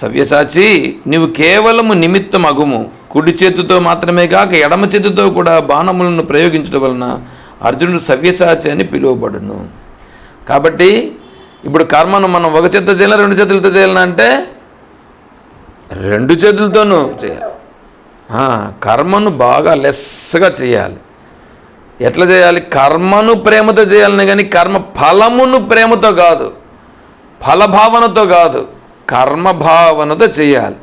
సవ్యసాచి, నీవు కేవలము నిమిత్తం అగుము. కుడి చేతితో మాత్రమే కాక ఎడమ చేతితో కూడా బాణములను ప్రయోగించడం వలన అర్జునుడు సవ్యసాచి అని పిలువబడును. కాబట్టి ఇప్పుడు కర్మను మనం ఒక చేతితో చేయాలి, రెండు చేతులతో చేయాలని అంటే రెండు చేతులతోనూ చేయాలి. కర్మను బాగా లెస్సగా చేయాలి. ఎట్లా చేయాలి? కర్మను ప్రేమతో చేయాలని, కానీ కర్మ ఫలమును ప్రేమతో కాదు, ఫలభావనతో కాదు, కర్మభావనతో చేయాలి.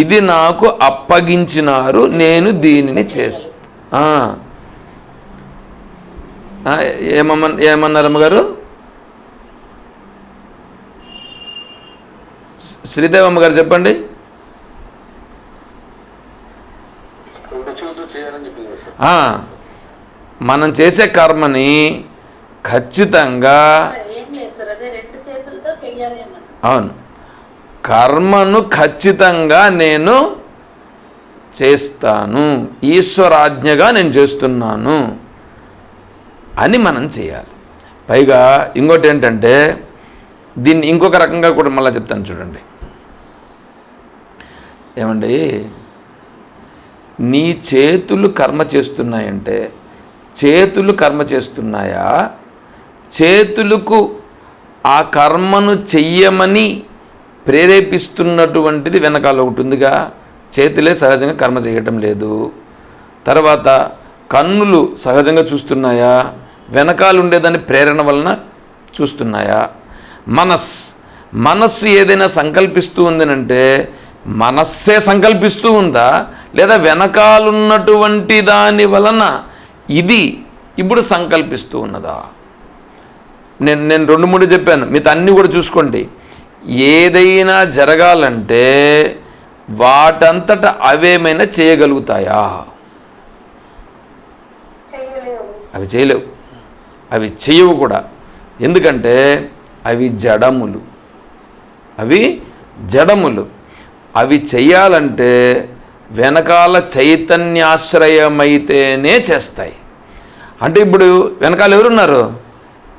ఇది నాకు అప్పగించినారు, నేను దీనిని చేస్తా. ఏమన్నారు అమ్మగారు? శ్రీదేవమ్మ గారు చెప్పండి. మనం చేసే కర్మని ఖచ్చితంగా, అవును, కర్మను ఖచ్చితంగా నేను చేస్తాను, ఈశ్వరాజ్ఞగా నేను చేస్తున్నాను అని మనం చేయాలి. పైగా ఇంకోటి ఏంటంటే, దీన్ని ఇంకొక రకంగా కూడా మళ్ళీ చెప్తాను చూడండి. ఏమండి, నీ చేతులు కర్మ చేస్తున్నాయంటే చేతులు కర్మ చేస్తున్నాయా, చేతులకు ఆ కర్మను చెయ్యమని ప్రేరేపిస్తున్నటువంటిది వెనకాల ఒకటి ఉందిగా. చేతులే సహజంగా కర్మ చేయటం లేదు. తర్వాత కన్నులు సహజంగా చూస్తున్నాయా, వెనకాల ఉండేదాన్ని ప్రేరణ వలన చూస్తున్నాయా? మనస్సు ఏదైనా సంకల్పిస్తూ ఉందనంటే మనస్సే సంకల్పిస్తూ ఉందా, లేదా వెనకాలన్నటువంటి దాని వలన ఇది ఇప్పుడు సంకల్పిస్తూ ఉన్నదా? నేను రెండు మూడు చెప్పాను, మీతో అన్నీ కూడా చూసుకోండి. ఏదైనా జరగాలంటే వాటంతట అవేమైనా చేయగలుగుతాయా? అవి చేయలేవు, అవి చేయవు కూడా. ఎందుకంటే అవి జడములు, అవి చెయ్యాలంటే వెనకాల చైతన్యాశ్రయమైతేనే చేస్తాయి. అంటే ఇప్పుడు వెనకాల ఎవరున్నారు?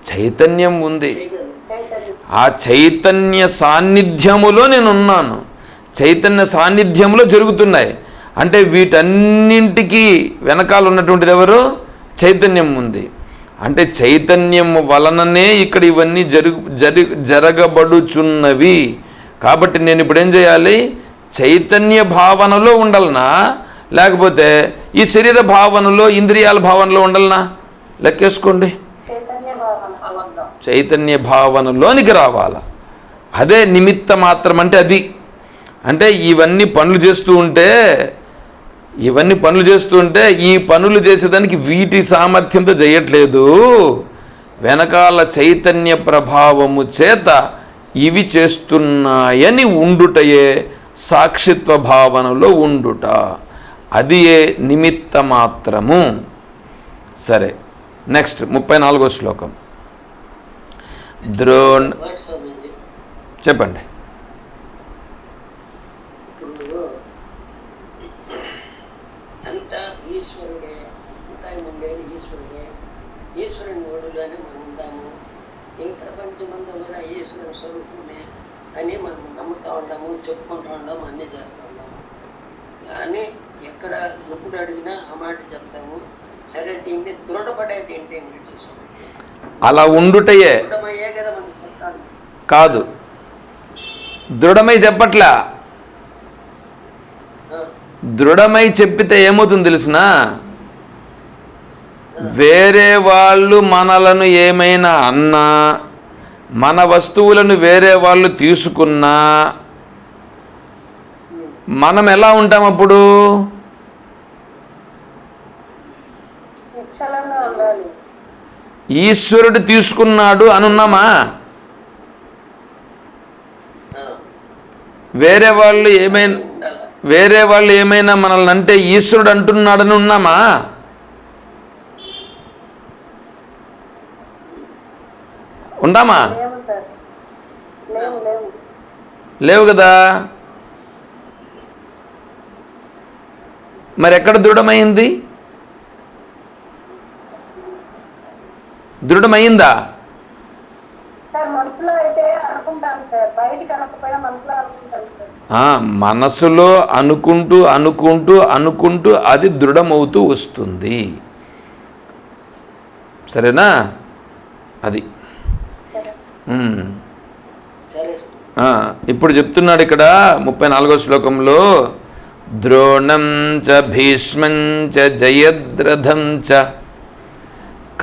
చైతన్యం ఉంది. ఆ చైతన్య సాన్నిధ్యములో నేను ఉన్నాను, చైతన్య సాన్నిధ్యంలో జరుగుతున్నాయి. అంటే వీటన్నింటికి వెనకాల ఉన్నటువంటిది ఎవరు? చైతన్యం ఉంది. అంటే చైతన్యం వలననే ఇక్కడ ఇవన్నీ జరగబడుచున్నవి. కాబట్టి నేను ఇప్పుడు ఏం చేయాలి? చైతన్య భావనలో ఉండాలనా, లేకపోతే ఈ శరీర భావనలో, ఇంద్రియాల భావనలో ఉండాలనా? లెక్కేసుకోండి. చైతన్య భావనలోనికి రావాల. అదే నిమిత్త మాత్రం అంటే అది. అంటే ఇవన్నీ పనులు చేస్తూ ఉంటే ఈ పనులు చేసేదానికి వీటి సామర్థ్యంతో చేయట్లేదు, వెనకాల చైతన్య ప్రభావము చేత ఇవి చేస్తున్నాయని ఉండుటయే సాక్షిత్వ భావనలో ఉండుట. అది ఏ నిమిత్త మాత్రము. సరే, నెక్స్ట్ 34వ శ్లోకం. చెప్పండి. ఈశ్వరుని ఓడులోనే మనం ఉందాము, ఈ ప్రపంచమంతా కూడా ఈశ్వరుని స్వరూపమే అని మనం నమ్ముతూ ఉంటాము, చెప్పుకుంటూ ఉంటాము, అన్నీ చేస్తూ ఉంటాము. కానీ ఎప్పుడు అడిగినా ఆ మాట చెప్తాము. సరే, దీన్ని దృఢపడేది ఏంటి అని చూసాము. అలా ఉండుటయే దృఢమయ్యే కదా మనం చెప్తాను, కాదు దృఢమై చెప్పట్లా. దృఢమై చెప్పితే ఏమవుతుంది తెలిసినా, వేరే వాళ్ళు మనలను ఏమైనా అన్నా, మన వస్తువులను వేరే వాళ్ళు తీసుకున్నా మనం ఎలా ఉంటాం? అప్పుడు ఈశ్వరుడు తీసుకున్నాడు అనున్నామా? వేరే వాళ్ళు ఏమైనా మనల్ని అంటే ఈశ్వరుడు అంటున్నాడని ఉన్నామా? ఉంటామా? లేవు కదా. మరి ఎక్కడ దృఢమైంది? దృఢమైందా? సార్. బయటికి అనకపోయినా మనసులో అనుకుంటాను సార్. మనసులో అనుకుంటూ అనుకుంటూ అనుకుంటూ అది దృఢమవుతూ వస్తుంది. సరేనా? అది సరే ఇప్పుడు చెప్తున్నాడు ఇక్కడ 34వ శ్లోకంలో, ద్రోణం చ భీష్మం చ జయద్రథం చ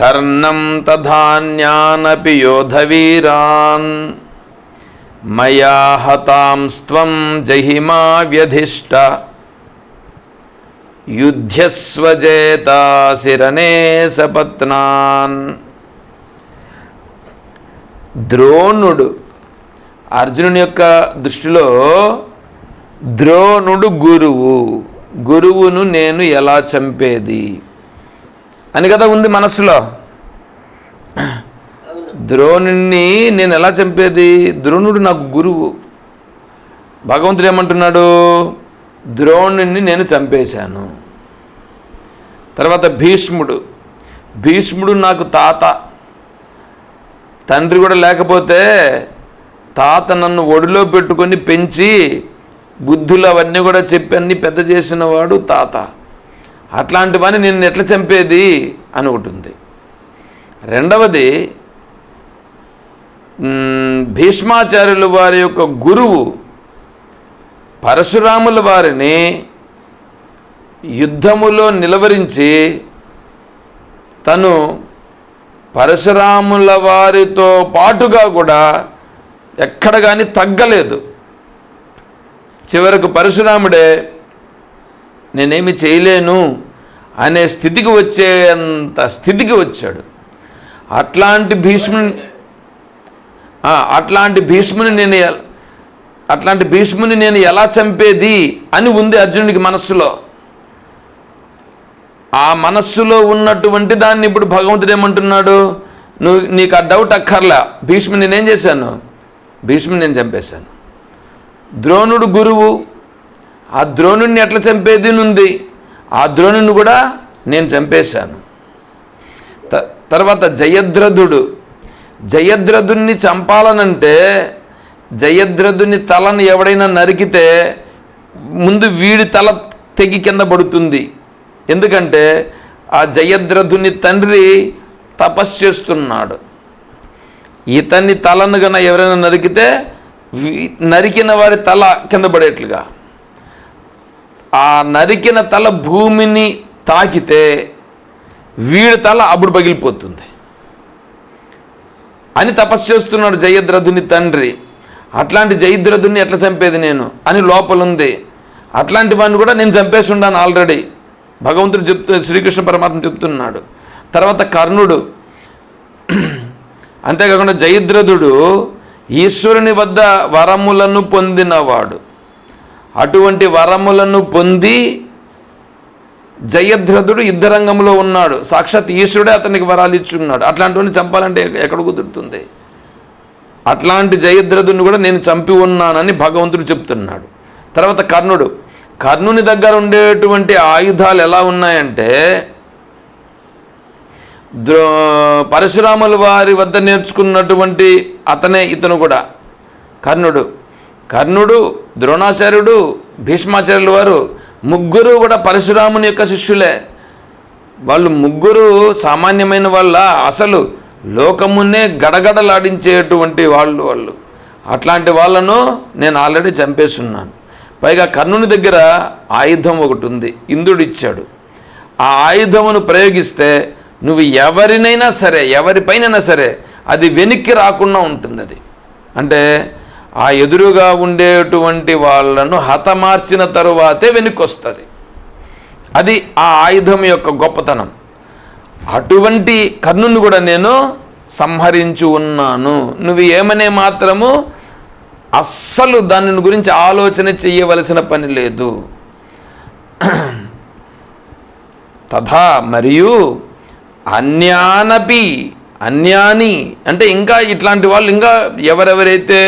కర్ణం తధాన్యానపి యోధవీరాన్ మయా హతాంస్త్వం జహిమా వ్యధిష్ట యుధ్యస్వజేతాసిరనే సపత్నాన్. ద్రోణుడు, అర్జునుని యొక్క దృష్టిలో ద్రోణుడు గురువు. గురువును నేను ఎలా చంపేది అని కదా ఉంది మనసులో. ద్రోణుణ్ణి నేను ఎలా చంపేది? ద్రోణుడు నాకు గురువు. భగవంతుడు ఏమంటున్నాడు? ద్రోణుణ్ణి నేను చంపేశాను. తర్వాత భీష్ముడు నాకు తాత. తండ్రి కూడా లేకపోతే తాత నన్ను ఒడిలో పెట్టుకొని పెంచి బుద్ధులు అవన్నీ కూడా చెప్పి అన్నీ పెద్ద చేసిన వాడు తాత. అట్లాంటి వాడిని నేను ఎట్లా చంపేది అని ఉంటుంది. రెండవది, భీష్మాచార్యుల వారి యొక్క గురువు పరశురాముల వారిని యుద్ధములో నిలవరించి తను పరశురాముల వారితో పాటుగా కూడా ఎక్కడ కానీ తగ్గలేదు. చివరకు పరశురాముడే నేనేమి చేయలేను అనే స్థితికి వచ్చేంత స్థితికి వచ్చాడు. అట్లాంటి భీష్ముని నేను ఎలా చంపేది అని ఉంది అర్జునుడికి మనస్సులో. ఆ మనస్సులో ఉన్నటువంటి దాన్ని ఇప్పుడు భగవంతుడు ఏమంటున్నాడు? నీకు ఆ డౌట్ అక్కర్లా. భీష్ముని నేనేం చేశాను? భీష్ముని నేను చంపేశాను. ద్రోణుడు గురువు, ఆ ద్రోణుడిని ఎట్లా చంపేది ఉంది. ఆ ద్రోణుని కూడా నేను చంపేశాను. తర్వాత జయద్రథుణ్ణి చంపాలనంటే జయద్రథుని తలను ఎవడైనా నరికితే ముందు వీడి తల తెగి కింద పడుతుంది. ఎందుకంటే ఆ జయద్రథుని తండ్రి తపస్సు చేస్తున్నాడు. ఇతన్ని తలను గన ఎవరైనా నరికితే నరికిన వారి తల కింద పడేట్లుగా, ఆ నరికిన తల భూమిని తాకితే వీడి తల అప్పుడు పగిలిపోతుంది అని తపస్సు చేస్తున్నాడు జయద్రథుని తండ్రి. అట్లాంటి జయద్రథుని ఎట్లా చంపేది నేను అని లోపలుంది. అట్లాంటి వాడిని కూడా నేను చంపేసి ఉన్నాను ఆల్రెడీ. భగవంతుడు శ్రీకృష్ణ పరమాత్మ చెప్తున్నాడు. తర్వాత కర్ణుడు, అంతేకాకుండా జయద్రథుడు ఈశ్వరుని వద్ద వరములను పొందినవాడు. అటువంటి వరములను పొంది జయద్రథుడు యుద్ధరంగంలో ఉన్నాడు. సాక్షాత్ ఈశ్వరుడే అతనికి వరాలు ఇచ్చున్నాడు. అట్లాంటివన్నీ చంపాలంటే ఎక్కడ కుదురుతుంది? అట్లాంటి జయద్రథుని కూడా నేను చంపి ఉన్నానని భగవంతుడు చెప్తున్నాడు. తర్వాత కర్ణుని దగ్గర ఉండేటువంటి ఆయుధాలు ఎలా ఉన్నాయంటే, పరశురాముల వారి వద్ద నేర్చుకున్నటువంటి అతనే ఇతను కూడా. కర్ణుడు, ద్రోణాచార్యుడు, భీష్మాచార్యుల వారు ముగ్గురు కూడా పరశురాముని యొక్క శిష్యులే. వాళ్ళు ముగ్గురు సామాన్యమైన వాళ్ళ, అసలు లోకమునే గడగడలాడించేటువంటి వాళ్ళు. అట్లాంటి వాళ్ళను నేను ఆల్రెడీ చంపేస్తున్నాను. పైగా కర్ణుని దగ్గర ఆయుధం ఒకటి ఉంది, ఇంద్రుడు ఇచ్చాడు. ఆ ఆయుధమును ప్రయోగిస్తే నువ్వు ఎవరినైనా సరే, ఎవరిపైనైనా సరే అది వెనక్కి రాకుండా ఉంటుంది. అది అంటే ఆ ఎదురుగా ఉండేటువంటి వాళ్ళను హతమార్చిన తరువాతే వెనక్కి వస్తుంది. అది ఆ ఆయుధం యొక్క గొప్పతనం. అటువంటి కర్ణుని కూడా నేను సంహరించి ఉన్నాను. నువ్వు ఏమనే మాత్రము అస్సలు దాని గురించి ఆలోచన చెయ్యవలసిన పని లేదు. తథా మరియు అన్యాని అంటే ఇంకా ఇట్లాంటి వాళ్ళు ఇంకా ఎవరెవరైతే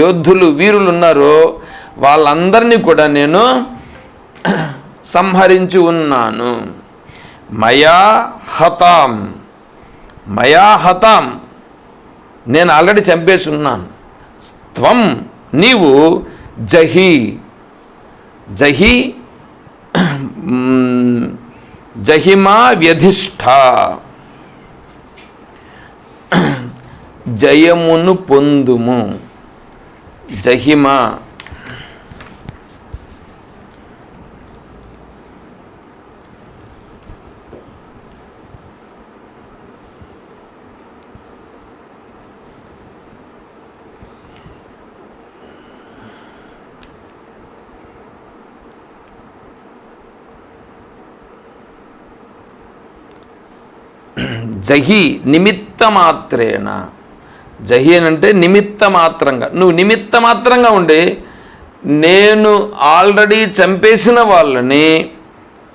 యోధులు వీరులు ఉన్నారో వాళ్ళందరినీ కూడా నేను సంహరించి ఉన్నాను. మయా హతాం నేను ఆల్రెడీ చంపేసి ఉన్నాను. త్వం నీవు జహి జహి జహిమా వ్యధిష్ఠ జయమును పొందుము. జహిమా జహి నిమిత్త మాత్రేణ. జహి అని అంటే నిమిత్త మాత్రంగా, నువ్వు నిమిత్త మాత్రంగా ఉండి నేను ఆల్రెడీ చంపేసిన వాళ్ళని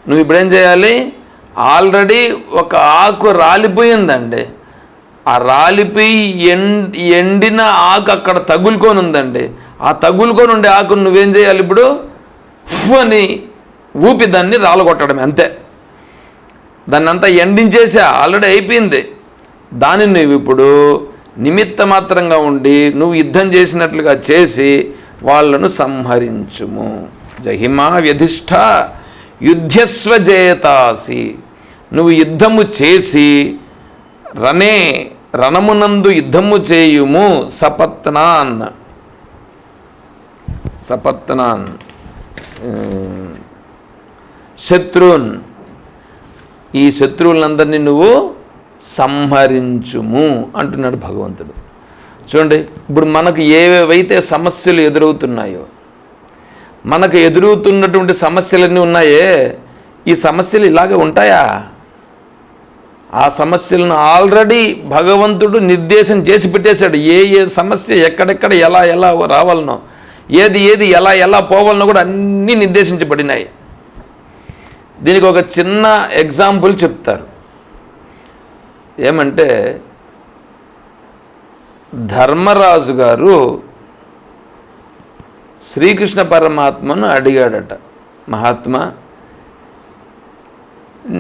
నువ్వు ఇప్పుడేం చేయాలి, ఆల్రెడీ ఒక ఆకు రాలిపోయిందండి, ఆ రాలిపోయి ఎండిన ఆకు అక్కడ తగులుకొని ఉందండి, ఆ తగులుకొని ఉండే ఆకును నువ్వేం చేయాలి, ఇప్పుడు అని ఊపి దాన్ని రాలగొట్టడమే, అంతే. దాన్ని అంతా ఎండించేసా, ఆల్రెడీ అయిపోయింది. దానిని నువ్వు ఇప్పుడు నిమిత్త మాత్రంగా ఉండి నువ్వు యుద్ధం చేసినట్లుగా చేసి వాళ్ళను సంహరించుము. జహిమా వ్యధిష్ఠ యుద్ధస్వ జేతాసి. నువ్వు యుద్ధము చేసి రణమునందు యుద్ధము చేయుము. సపత్నాన్ శత్రున్, ఈ శత్రువులందరినీ నువ్వు సంహరించుము అంటున్నాడు భగవంతుడు. చూడండి, ఇప్పుడు మనకు ఏవేవైతే సమస్యలు ఎదురవుతున్నాయో, మనకు ఎదురవుతున్నటువంటి సమస్యలన్నీ ఉన్నాయే, ఈ సమస్యలు ఇలాగే ఉంటాయా? ఆ సమస్యలను ఆల్రెడీ భగవంతుడు నిర్దేశం చేసి పెట్టేశాడు. ఏ ఏ సమస్య ఎక్కడెక్కడ ఎలా ఎలా రావాలనో, ఏది ఏది ఎలా ఎలా పోవాలనో కూడా అన్నీ నిర్దేశించబడినాయి. దీనికి ఒక చిన్న ఎగ్జాంపుల్ చెప్తారు. ఏమంటే, ధర్మరాజు గారు శ్రీకృష్ణ పరమాత్మను అడిగాడట, మహాత్మా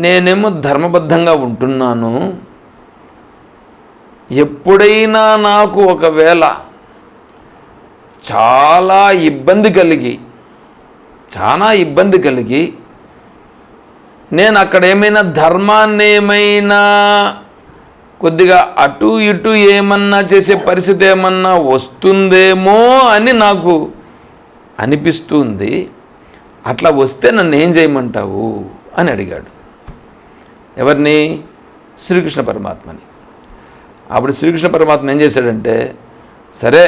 నేనేమో ధర్మబద్ధంగా ఉంటున్నాను, ఎప్పుడైనా నాకు ఒకవేళ చాలా ఇబ్బంది కలిగి నేను అక్కడ ఏమైనా ధర్మాన్ని ఏమైనా కొద్దిగా అటు ఇటు ఏమన్నా చేసే పరిస్థితి ఏమన్నా వస్తుందేమో అని నాకు అనిపిస్తుంది, అట్లా వస్తే నన్ను ఏం చేయమంటావు అని అడిగాడు. ఎవరిని? శ్రీకృష్ణ పరమాత్మని. అప్పుడు శ్రీకృష్ణ పరమాత్మ ఏం చేశాడంటే, సరే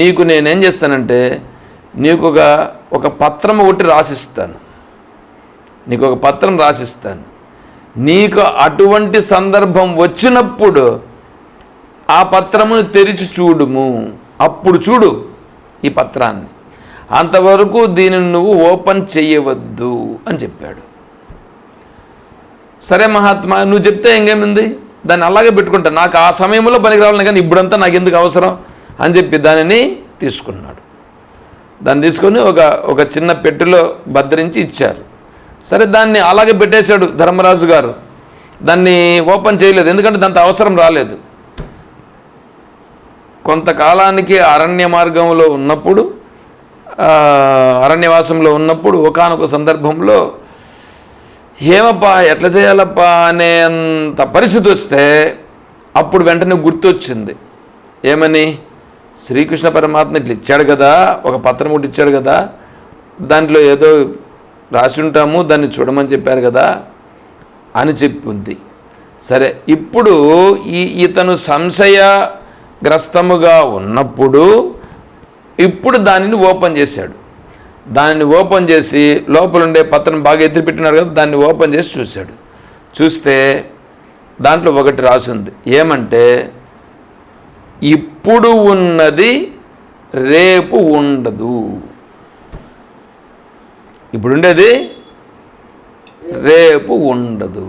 నీకు నేనేం చేస్తానంటే నీకు ఒక పత్రం ఒకటి రాసిస్తాను, నీకు ఒక పత్రం రాసిస్తాను, నీకు అటువంటి సందర్భం వచ్చినప్పుడు ఆ పత్రమును తెరిచి చూడుము, అప్పుడు చూడు ఈ పత్రాన్ని, అంతవరకు దీనిని నువ్వు ఓపెన్ చేయవద్దు అని చెప్పాడు. సరే మహాత్మా, నువ్వు చెప్తే ఇంకేమింది, దాన్ని అలాగే పెట్టుకుంటా, నాకు ఆ సమయంలో పనికి రావాలని, కానీ ఇప్పుడంతా నాకు ఎందుకు అవసరం అని చెప్పి దానిని తీసుకున్నాడు. దాన్ని తీసుకొని ఒక చిన్న పెట్టెలో భద్రించి ఇచ్చారు. సరే దాన్ని అలాగే పెట్టేశాడు ధర్మరాజు గారు, దాన్ని ఓపెన్ చేయలేదు, ఎందుకంటే దాంతో అవసరం రాలేదు. కొంతకాలానికి అరణ్య మార్గంలో ఉన్నప్పుడు, అరణ్యవాసంలో ఉన్నప్పుడు ఒకానొక సందర్భంలో ఏమప్పా ఎట్లా చేయాలప్పా అనేంత పరిస్థితి వస్తే అప్పుడు వెంటనే గుర్తొచ్చింది. ఏమని? శ్రీకృష్ణ పరమాత్మ ఇట్లా ఇచ్చాడు కదా, ఒక పత్రం ఒకటి ఇచ్చాడు కదా, దాంట్లో ఏదో రాసి ఉంటాము, దాన్ని చూడమని చెప్పారు కదా అని చెప్పింది. సరే, ఇప్పుడు ఇతను సంశయగ్రస్తముగా ఉన్నప్పుడు ఇప్పుడు దానిని ఓపెన్ చేశాడు. దానిని ఓపెన్ చేసి లోపల ఉండే పత్రం బాగా ఎత్తిపెట్టినాడు కదా, దాన్ని ఓపెన్ చేసి చూశాడు. చూస్తే దాంట్లో ఒకటి రాసింది. ఏమంటే, ఇప్పుడు ఉన్నది రేపు ఉండదు. ఇప్పుడు ఉండేది రేపు ఉండదు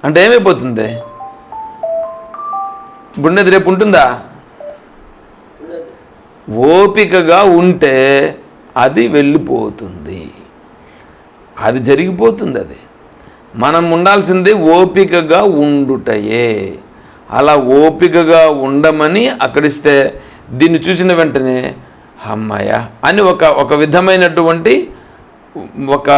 అంటే ఏమైపోతుంది? ఇప్పుడు ఉండేది రేపు ఉంటుందా? ఓపికగా ఉంటే అది వెళ్ళిపోతుంది, అది జరిగిపోతుంది. అది మనం ఉండాల్సింది ఓపికగా ఉండుటయే. అలా ఓపికగా ఉండమని అక్కడిస్తే దీన్ని చూసిన వెంటనే అమ్మాయ అని ఒక విధమైనటువంటి ఒక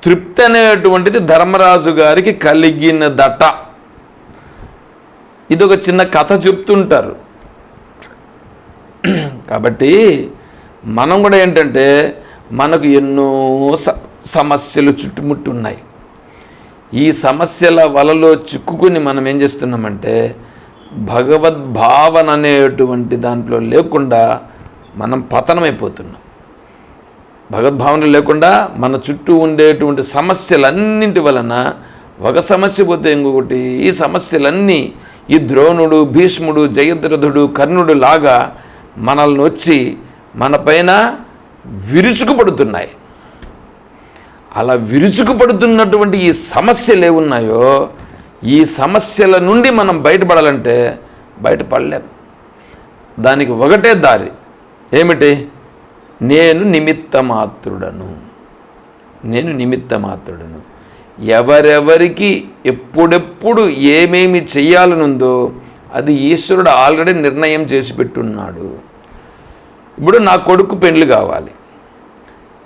తృప్తి అనేటువంటిది ధర్మరాజు గారికి కలిగినదట. ఇది ఒక చిన్న కథ చెప్తుంటారు. కాబట్టి మనం కూడా ఏంటంటే మనకు ఎన్నో సమస్యలు చుట్టుముట్టి ఉన్నాయి. ఈ సమస్యల వలలో చిక్కుకుని మనం ఏం చేస్తున్నామంటే భగవద్భావన అనేటువంటి దాంట్లో లేకుండా మనం పతనమైపోతున్నాం. భగవద్భావన లేకుండా మన చుట్టూ ఉండేటువంటి సమస్యలన్నింటి వలన ఒక సమస్య పోతే ఇంకొకటి, ఈ సమస్యలన్నీ ఈ ద్రోణుడు, భీష్ముడు, జయద్రథుడు, కర్ణుడు లాగా మనల్ని వచ్చి మన పైన విరుచుకుపడుతున్నాయి. అలా విరుచుకుపడుతున్నటువంటి ఈ సమస్యలు ఏమున్నాయో ఈ సమస్యల నుండి మనం బయటపడాలంటే బయటపడలేం. దానికి ఒకటే దారి ఏమిటి? నేను నిమిత్తమాత్రుడను. ఎవరెవరికి ఎప్పుడెప్పుడు ఏమేమి చెయ్యాలనుందో అది ఈశ్వరుడు ఆల్రెడీ నిర్ణయం చేసి పెట్టున్నాడు. ఇప్పుడు నా కొడుకు పెండ్లి కావాలి.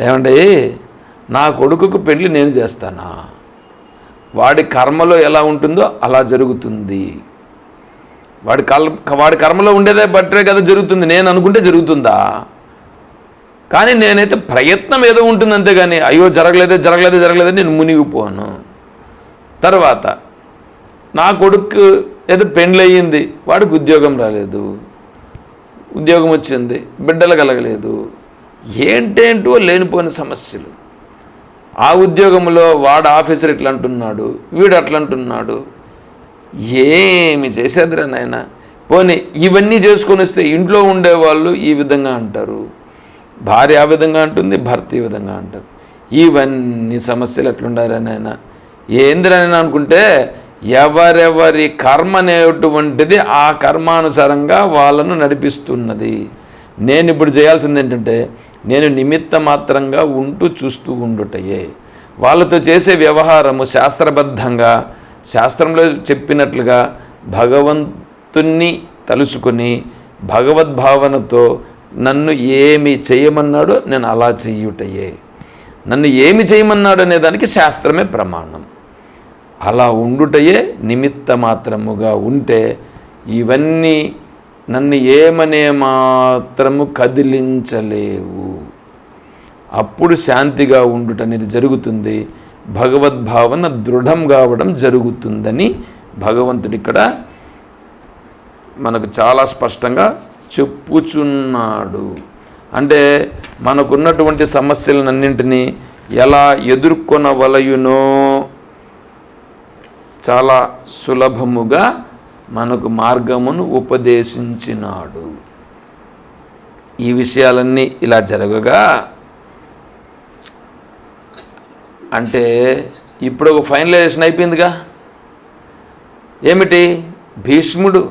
ఏమండి, నా కొడుకుకు పెండ్లి నేను చేస్తానా? వాడి కర్మలో ఎలా ఉంటుందో అలా జరుగుతుంది. వాడి కర్మలో ఉండేదే బట్టే కదా జరుగుతుంది. నేను అనుకుంటే జరుగుతుందా? కానీ నేనైతే ప్రయత్నం ఏదో ఉంటుంది అంతేగాని అయ్యో జరగలేదే నేను మునిగిపోను. తర్వాత నా కొడుకు ఏదో పెండ్లి అయ్యింది, వాడికి ఉద్యోగం రాలేదు, ఉద్యోగం వచ్చింది, బిడ్డలు కలగలేదు, ఏంటేంటో లేనిపోయిన సమస్యలు. ఆ ఉద్యోగంలో వాడు ఆఫీసర్ ఇట్లా అంటున్నాడు, వీడు అట్లా అంటున్నాడు. ఏమి చేసేదిరా నాయన. పోనీ ఇవన్నీ చేసుకొని వస్తే ఇంట్లో ఉండేవాళ్ళు ఈ విధంగా అంటారు, భార్య ఆ విధంగా అంటుంది, భర్త ఈ విధంగా అంటారు. ఇవన్నీ సమస్యలు ఎట్లుండారా నాయన. ఏందిరని అనుకుంటే ఎవరెవరి కర్మ అనేటువంటిది ఆ కర్మానుసారంగా వాళ్ళను నడిపిస్తున్నది. నేను ఇప్పుడు చేయాల్సింది ఏంటంటే నేను నిమిత్త మాత్రంగా ఉంటూ చూస్తూ ఉండుటయే. వాళ్ళతో చేసే వ్యవహారము శాస్త్రబద్ధంగా శాస్త్రంలో చెప్పినట్లుగా భగవంతుణ్ణి తలుసుకొని భగవద్భావనతో నన్ను ఏమి చేయమన్నాడో నేను అలా చెయ్యుటయే. నన్ను ఏమి చేయమన్నాడు అనే దానికి శాస్త్రమే ప్రమాణం. అలా ఉండుటయే నిమిత్త మాత్రముగా ఉంటే ఇవన్నీ నన్ను ఏమనే మాత్రము కదిలించలేవు. అప్పుడు శాంతిగా ఉండుట అనేది జరుగుతుంది, భగవద్భావన దృఢం కావడం జరుగుతుందని భగవంతుడు ఇక్కడ మనకు చాలా స్పష్టంగా చెప్పుచున్నాడు. అంటే మనకున్నటువంటి సమస్యలన్నింటినీ ఎలా ఎదుర్కొనవలయునో చాలా సులభముగా మనకు మార్గమును ఉపదేశించినాడు. ఈ విషయాలన్నీ ఇలా జరగగా అంటే ఇప్పుడు ఒక ఫైనలైజేషన్ అయిపోయిందిగా. ఏమిటి? భీష్ముడు,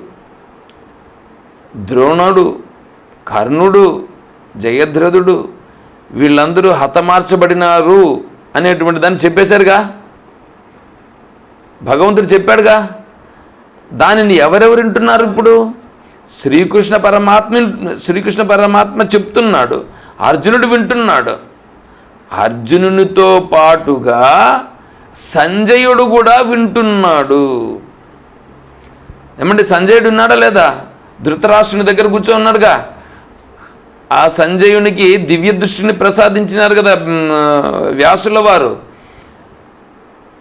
ద్రోణుడు, కర్ణుడు, జయద్రథుడు వీళ్ళందరూ హతమార్చబడినారు అనేటువంటి దాన్ని చెప్పేశారుగా, భగవంతుడు చెప్పాడుగా. దానిని ఎవరెవరు వింటున్నారు? ఇప్పుడు శ్రీకృష్ణ పరమాత్మ చెప్తున్నాడు, అర్జునుడు వింటున్నాడు. అర్జునునితో పాటుగా సంజయుడు కూడా వింటున్నాడు. ఏమంటే సంజయుడు ఉన్నాడా లేదా? ధృతరాష్ట్రుని దగ్గర కూర్చోన్నాడుగా. ఆ సంజయునికి దివ్య దృష్టిని ప్రసాదించినారు కదా వ్యాసుల వారు.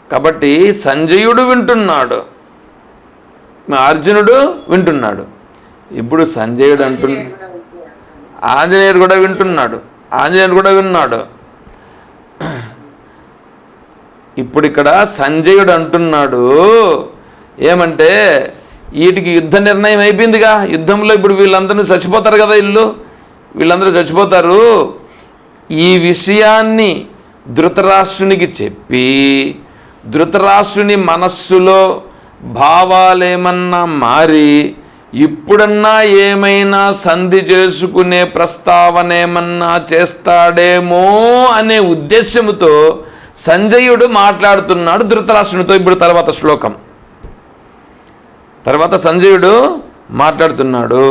కాబట్టి సంజయుడు వింటున్నాడు, అర్జునుడు వింటున్నాడు. ఇప్పుడు సంజయుడు ఆంజనేయుడు కూడా విన్నాడు. ఇప్పుడు ఇక్కడ సంజయుడు అంటున్నాడు ఏమంటే వీటికి యుద్ధ నిర్ణయం అయిపోయిందిగా. యుద్ధంలో ఇప్పుడు వీళ్ళందరూ చచ్చిపోతారు కదా, వీళ్ళందరూ చచ్చిపోతారు. ఈ విషయాన్ని ధృతరాష్ట్రునికి చెప్పి ధృతరాష్ట్రుని మనస్సులో భావాలేమన్నా మారి ఇప్పుడన్నా ఏమైనా సంధి చేసుకునే ప్రస్తావన ఏమన్నా చేస్తాడేమో అనే ఉద్దేశంతో సంజయుడు మాట్లాడుతున్నాడు ధృతరాష్ట్రునితో. ఇప్పుడు తర్వాత సంజయుడు మాట్లాడుతున్నాడు.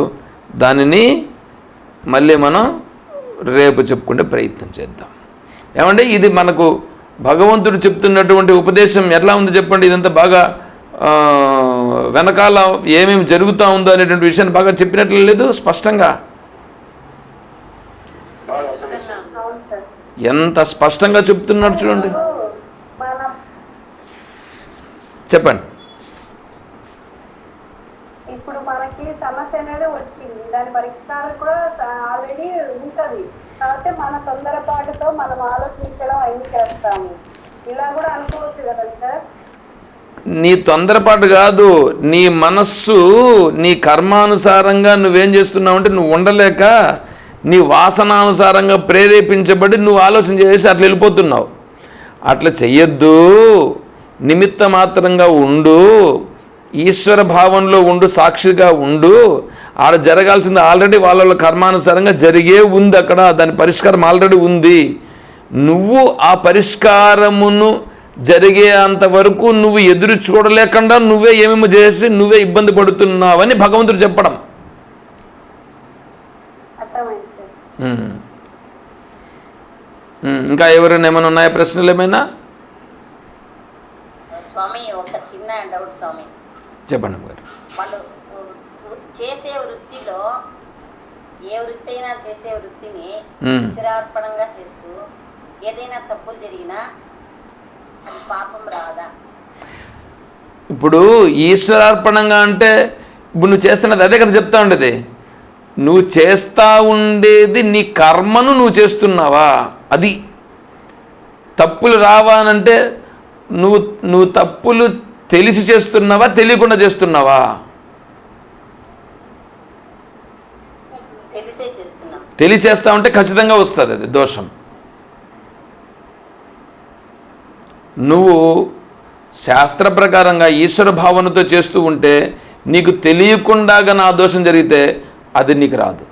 దానిని మళ్ళీ మనం రేపు చెప్పుకుంటే ప్రయత్నం చేద్దాం. ఏమంటే ఇది మనకు భగవంతుడు చెప్తున్నటువంటి ఉపదేశం ఎట్లా ఉంది చెప్పండి. ఇదంతా బాగా వెనకాల ఏమేమి జరుగుతూ ఉందో అనేటువంటి విషయాన్ని బాగా చెప్పినట్లు లేదు స్పష్టంగా. అవును సార్. ఎంత స్పష్టంగా చెప్తున్నాడు చూడండి. మనం చెప్పండి. ఇప్పుడు మనకి సమస్య అనేది వచ్చింది, దాని పరిష్కారం కూడా ఆల్రెడీ ఉంటుంది. కాబట్టి మన తొందరపాటుతో మనం ఆలోచించడం అన్ని చేస్తాము. ఇలా కూడా అనుకోవచ్చు కదా సార్. నీ తొందరపాటు కాదు, నీ మనస్సు నీ కర్మానుసారంగా నువ్వేం చేస్తున్నావు అంటే నువ్వు ఉండలేక నీ వాసనానుసారంగా ప్రేరేపించబడి నువ్వు ఆలోచన చేసి అట్లా వెళ్ళిపోతున్నావు. అట్లా చెయ్యొద్దు. నిమిత్త మాత్రంగా ఉండు, ఈశ్వర భావంలో ఉండు, సాక్షిగా ఉండు. ఆడ జరగాల్సింది ఆల్రెడీ వాళ్ళ కర్మానుసారంగా జరిగే ఉంది. అక్కడ దాని పరిష్కారం ఆల్రెడీ ఉంది. నువ్వు ఆ పరిష్కారమును జరిగే అంతవరకు నువ్వు ఎదురు చూడలేకుండా నువ్వే ఏమేమో చేసి నువ్వే ఇబ్బంది పడుతున్నావని భగవంతుడు చెప్పడం. అర్థమైంది సార్. ఇంకా ఎవరైనా ఏమైనా ఉన్నాయా ప్రశ్నలు ఏమైనా? స్వామి ఒక చిన్న డౌట్ స్వామి. చెప్పండి గారు. వాళ్ళు చేసే వృత్తిలో ఏ వృత్తి అయినా చేసే వృత్తిని ఈశ్వరార్పణంగా చేస్తూ ఏదైనా తప్పులు జరిగినా అది పాపం రాదా? ఇప్పుడు ఈశ్వరార్పణంగా అంటే ఇప్పుడు నువ్వు చేస్తున్నది అదే కదా చెప్తా ఉండేది. నువ్వు చేస్తూ ఉండేది నీ కర్మను నువ్వు చేస్తున్నావా, అది. తప్పులు రావానంటే నువ్వు తప్పులు తెలిసి చేస్తున్నావా తెలియకుండా చేస్తున్నావా? తెలిసే చేస్తున్నాం. తెలిసేస్తా ఉంటే ఖచ్చితంగా వస్తుంది అది దోషం. నువ్వు శాస్త్ర ప్రకారంగా ఈశ్వర భావనతో చేస్తూ ఉంటే నీకు తెలియకుండాగా నా దోషం జరిగితే అది నీకు రాదు.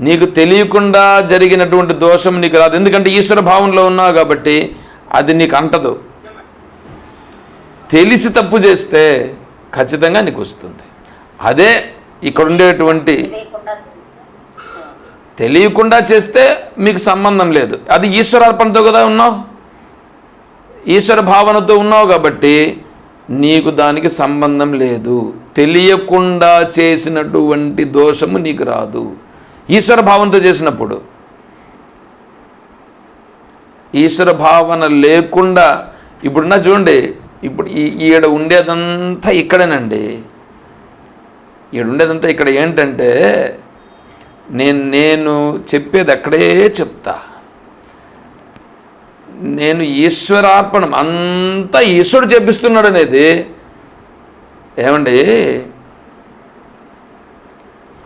నీకు తెలియకుండా జరిగినటువంటి దోషం నీకు రాదు. ఎందుకంటే ఈశ్వర భావంలో ఉన్నావు కాబట్టి అది నీకు అంటదు. తెలిసి తప్పు చేస్తే ఖచ్చితంగా నీకు వస్తుంది. అదే ఇక్కడ ఉండేటువంటి తెలియకుండా చేస్తే మీకు సంబంధం లేదు. అది ఈశ్వరార్పణతో కదా ఉన్నావు, ఈశ్వర భావనతో ఉన్నావు కాబట్టి నీకు దానికి సంబంధం లేదు. తెలియకుండా చేసినటువంటి దోషము నీకు రాదు ఈశ్వర భావనతో చేసినప్పుడు. ఈశ్వర భావన లేకుండా ఇప్పుడున్నా చూడండి, ఇప్పుడు ఈడ ఉండేదంతా ఇక్కడేనండి. ఈడ ఉండేదంతా ఇక్కడ ఏంటంటే నేను చెప్పేది అక్కడే చెప్తా. నేను ఈశ్వరార్పణం అంతా ఈశ్వరుడు చేపిస్తున్నాడు అనేది ఏమండి,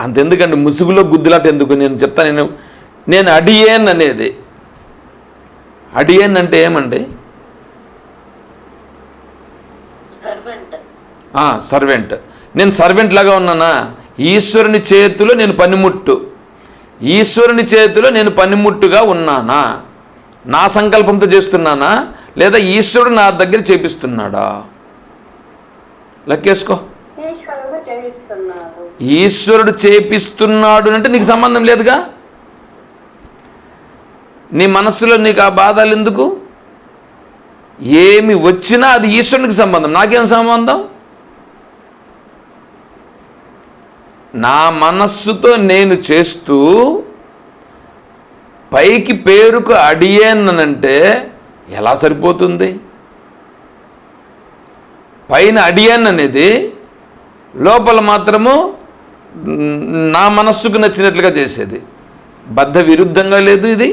అంతెందుకండి ముసుగులో గుద్దులాట ఎందుకు? నేను చెప్తాను. నేను అడియేన్ అనేది, అడియేన్ అంటే ఏమండి? సర్వెంట్. నేను సర్వెంట్ లాగా ఉన్నానా? ఈశ్వరుని చేతిలో నేను పనిముట్టు, ఈశ్వరుని చేతిలో నేను పనిముట్టుగా ఉన్నానా? నా సంకల్పంతో చేస్తున్నానా లేదా ఈశ్వరుడు నా దగ్గర చేపిస్తున్నాడా? లెక్కేసుకో. ఈశ్వరుడు చేపిస్తున్నాడు అంటే నీకు సంబంధం లేదుగా. నీ మనస్సులో నీకు ఆ బాధలు ఎందుకు? ఏమి వచ్చినా అది ఈశ్వరునికి సంబంధం, నాకేం సంబంధం? నా మనస్సుతో నేను చేస్తూ పైకి పేరుకు అడియేనంటే ఎలా సరిపోతుంది? పైన అడియన్ అనేది లోపల మాత్రము నా మనస్సుకు నచ్చినట్లుగా చేసేది. బద్ధ విరుద్ధంగా లేదు ఇది.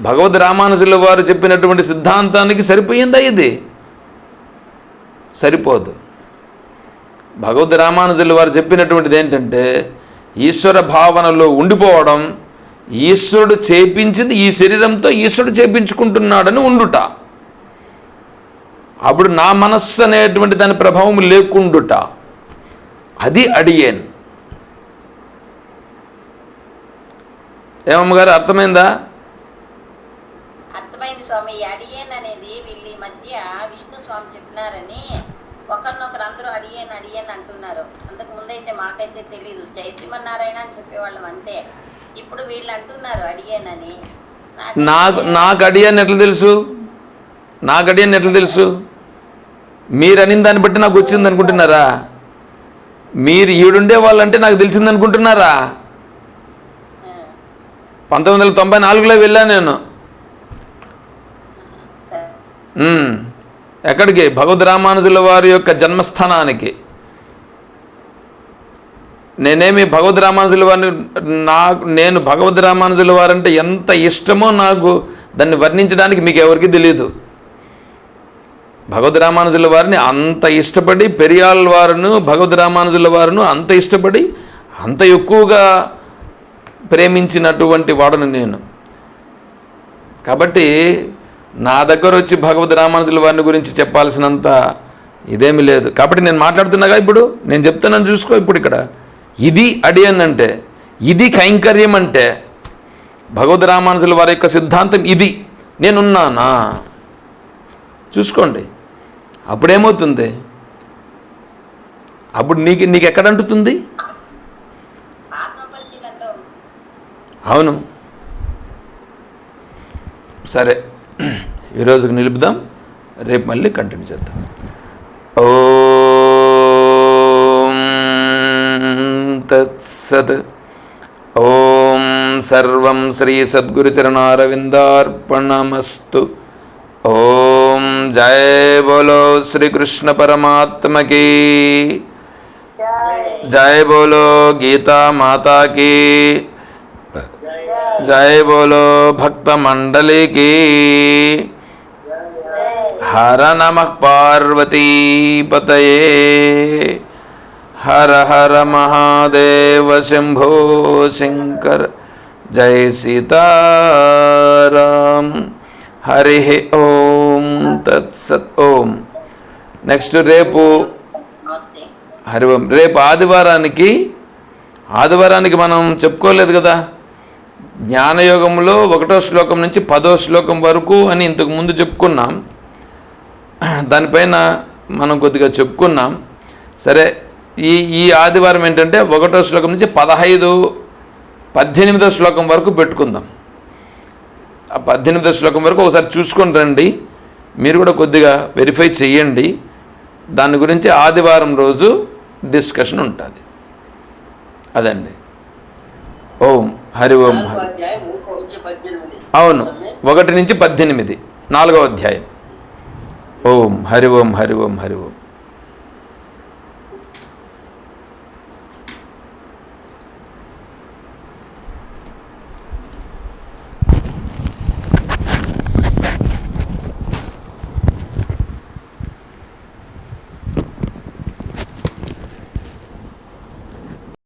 భగవద్ రామానుజుల వారు చెప్పినటువంటి సిద్ధాంతానికి సరిపోయిందా ఇది? సరిపోదు. భగవద్ రామానుజుల వారు చెప్పినటువంటిది ఏంటంటే ఈశ్వర భావనలో ఉండిపోవడం, ఈశ్వరుడు చేపించింది ఈ శరీరంతో ఈశ్వరుడు చేపించుకుంటున్నాడని ఉండుట. అప్పుడు నా మనస్సు అనేటువంటి దాని ప్రభావం లేకుండుట, అది అడియేన్. ఏమమ్మగారు అర్థమైందా? అర్థమైంది స్వామి. అడియేన్ అనేది వీళ్ళ మధ్య విష్ణు స్వామి చెప్పినారని ఒకరినొకరు అందరూ అడిగాను అంటున్నారు. అంతకు ముందైతే మాకైతే తెలీదు, జై శ్రీమన్నారాయణ అని చెప్పేవాళ్ళం అంతే. ఇప్పుడు వీళ్ళు అంటున్నారు అడిగానని. నాకు అడిగాను ఎట్లా తెలుసు? మీరు అనిన దాన్ని బట్టి నాకు వచ్చింది అనుకుంటున్నారా? మీరు ఈడుండే వాళ్ళంటే నాకు తెలిసింది అనుకుంటున్నారా? 1994లో వెళ్ళాను నేను. ఎక్కడికి? భగవద్ రామానుజుల వారి యొక్క జన్మస్థానానికి. నేనేమి భగవద్ రామానుజుల వారిని నేను భగవద్ రామానుజుల వారంటే ఎంత ఇష్టమో నాకు దాన్ని వర్ణించడానికి మీకు ఎవరికి తెలియదు. భగవద్ రామానుజుల వారిని అంత ఇష్టపడి, పెరియాళ్ళ వారును భగవద్ రామానుజుల వారును అంత ఇష్టపడి అంత ఎక్కువగా ప్రేమించినటువంటి వాడను నేను. కాబట్టి నా దగ్గర వచ్చి భగవద్ రామానుజుల వారిని గురించి చెప్పాల్సినంత ఇదేమీ లేదు. కాబట్టి నేను మాట్లాడుతున్నాగా, ఇప్పుడు నేను చెప్తున్నాను చూసుకో. ఇప్పుడు ఇక్కడ ఇది అడియన్ అంటే, ఇది కైంకర్యం అంటే, భగవద్ రామానుజుల వారి యొక్క సిద్ధాంతం ఇది. నేనున్నానా చూసుకోండి. అప్పుడేమవుతుంది? అప్పుడు నీకు ఎక్కడ అంటుతుంది? అవును. సరే, ఈరోజుకి నిలుపుదాం, రేపు మళ్ళీ కంటిన్యూ చేద్దాం. ఓం తత్సత్. ఓం సర్వం శ్రీ సద్గురుచరణారవిందార్పణమస్తు. ఓం జయ బోలో శ్రీకృష్ణ పరమాత్మ की, జయ బోలో గీతా మాతా की, జయ బోలో భక్త మండలి की. హర నమః పార్వతీపతయే. హర హర మహాదేవ శంభో శంకర. జై సీతారాం. హరి ఓం తత్సత్. ఓం. నెక్స్ట్ రేపు హరి ఓం. రేపు ఆదివారానికి మనం చెప్పుకోలేదు కదా, జ్ఞానయోగంలో 1వ శ్లోకం నుంచి 10వ శ్లోకం వరకు అని ఇంతకు ముందు చెప్పుకున్నాం. దానిపైన మనం కొద్దిగా చెప్పుకున్నాం. సరే, ఈ ఆదివారం ఏంటంటే 1వ శ్లోకం నుంచి 18వ శ్లోకం వరకు పెట్టుకుందాం. ఆ 18వ శ్లోకం వరకు ఒకసారి చూసుకొని రండి. మీరు కూడా కొద్దిగా వెరిఫై చేయండి. దాని గురించి ఆదివారం రోజు డిస్కషన్ ఉంటుంది. అదండి. ఓం హరి ఓం. అవును, 1 నుంచి 18, 4వ అధ్యాయం. ఓం హరి ఓం హరి ఓం హరి ఓం.